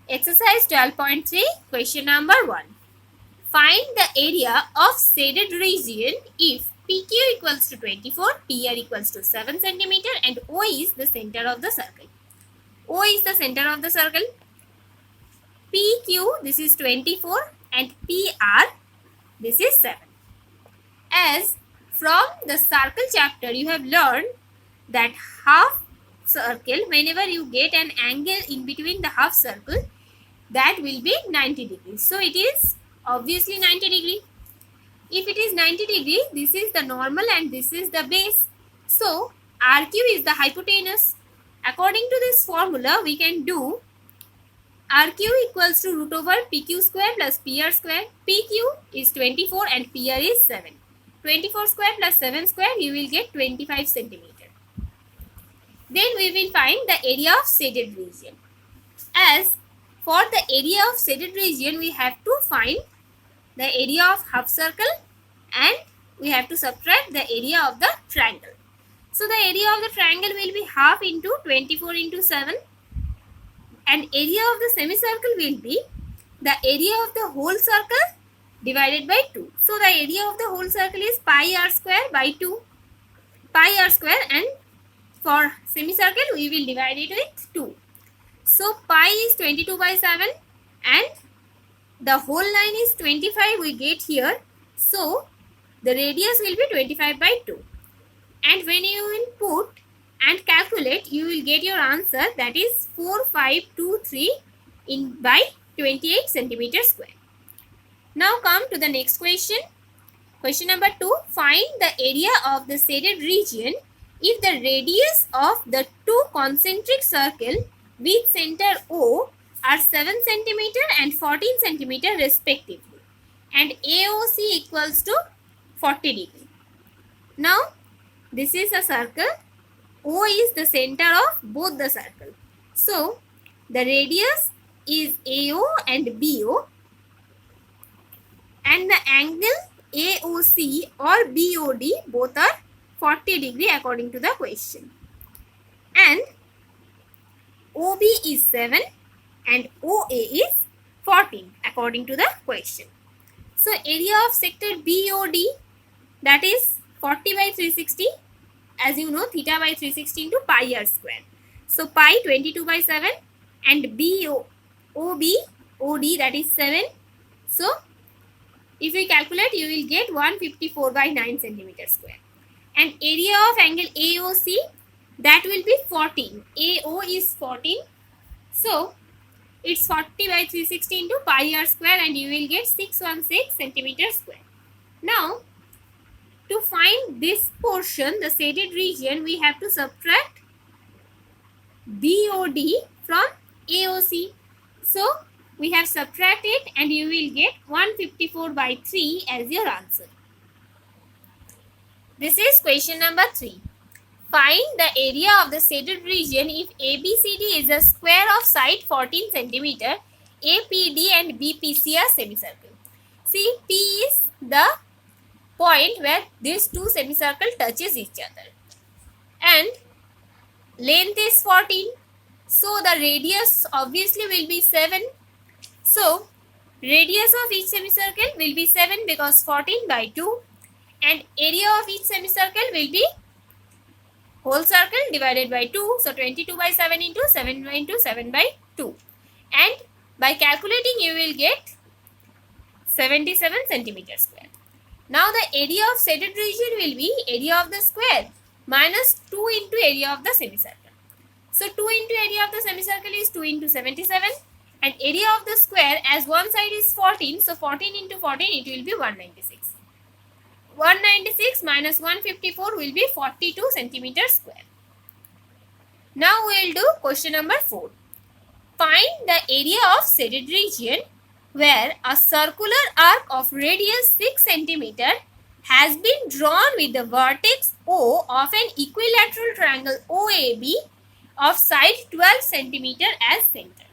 Exercise 12.3, question number 1. Find the area of shaded region if PQ equals to 24, PR equals to 7 cm and O is the center of the circle. O is the center of the circle. PQ, this is 24 and PR, this is 7. As from the circle chapter you have learned that half circle, whenever you get an angle in between the half circle, that will be 90 degrees. So it is obviously 90 degree. If it is 90 degree, this is the normal and this is the base. So RQ is the hypotenuse. According to this formula, we can do RQ equals to root over PQ square plus PR square. PQ is 24 and PR is 7. 24 square plus 7 square, you will get 25 centimeter. Then we will find the area of shaded region. As for the area of shaded region, we have to find the area of half circle and we have to subtract the area of the triangle. So the area of the triangle will be half into 24 into 7 and area of the semicircle will be the area of the whole circle divided by 2. So the area of the whole circle is pi r square by 2. Pi r square, and for semicircle we will divide it with 2. So pi is 22 by 7 and the whole line is 25 we get here. So the radius will be 25 by 2. And when you will put and calculate, you will get your answer, that is 4523 in by 28 centimeter square. Now come to the next question. Question number 2. Find the area of the shaded region if the radius of the two concentric circles with center O are 7 cm and 14 cm respectively and AOC equals to 40 degree. Now this is a circle. O is the center of both the circle. So the radius is AO and BO and the angle AOC or BOD both are 40 degree according to the question. And OB is 7 and OA is 14 according to the question. So area of sector BOD, that is 40 by 360, as you know, theta by 360 into pi r square. So pi 22 by 7 and OB, OD, that is 7. So if you calculate, you will get 154 by 9 centimeter square. And area of angle AOC, that will be 14. AO is 14. So it's 40 by 360 into pi r square and you will get 616 centimeter square. Now to find this portion, the shaded region, we have to subtract BOD from AOC. So we have subtracted and you will get 154 by 3 as your answer. This is question number 3. Find the area of the shaded region if ABCD is a square of side 14 cm, APD and BPC are semicircle. See, P is the point where these two semicircle touches each other and length is 14. So the radius obviously will be 7. So radius of each semicircle will be 7 because 14 by 2 and area of each semicircle will be whole circle divided by 2. So 22 by 7 into 7 into 7 by 2. And by calculating you will get 77 centimeter square. Now the area of shaded region will be area of the square minus 2 into area of the semicircle. So 2 into area of the semicircle is 2 into 77 and area of the square, as one side is 14, so 14 into 14 it will be 196. 196 minus 154 will be 42 centimeter square. Now we will do question number 4. Find the area of shaded region where a circular arc of radius 6 cm has been drawn with the vertex O of an equilateral triangle OAB of side 12 cm as center.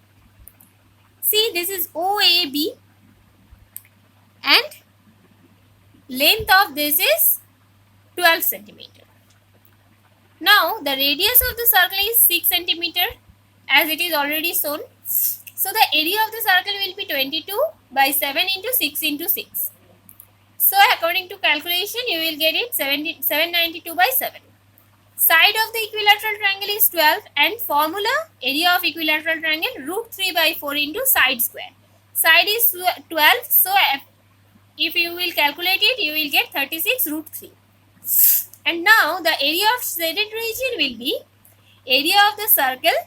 See, this is OAB and length of this is 12 cm. Now the radius of the circle is 6 cm as it is already shown. So the area of the circle will be 22 by 7 into 6 into 6. So according to calculation, you will get it 792 by 7. Side of the equilateral triangle is 12 and formula area of equilateral triangle root 3 by 4 into side square. Side is 12, so if you will calculate it, you will get 36 root 3. And now the area of shaded region will be area of the circle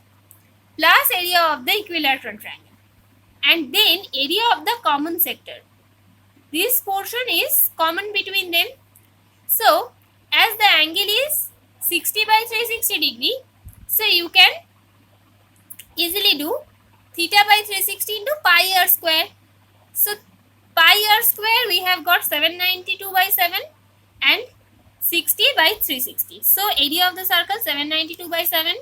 plus area of the equilateral triangle and then area of the common sector. This portion is common between them. So as the angle is 60 by 360 degree, so you can easily do theta by 360 into pi r square. So pi r square we have got 792 by 7 and 60 by 360. So area of the circle 792 by 7,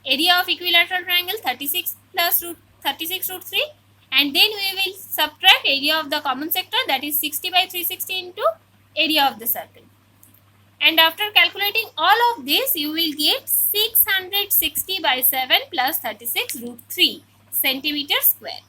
area of equilateral triangle 36 plus 36 root 3, and then we will subtract area of the common sector, that is 60 by 360 into area of the circle. And after calculating all of this, you will get 660 by 7 plus 36 root 3 centimeter square.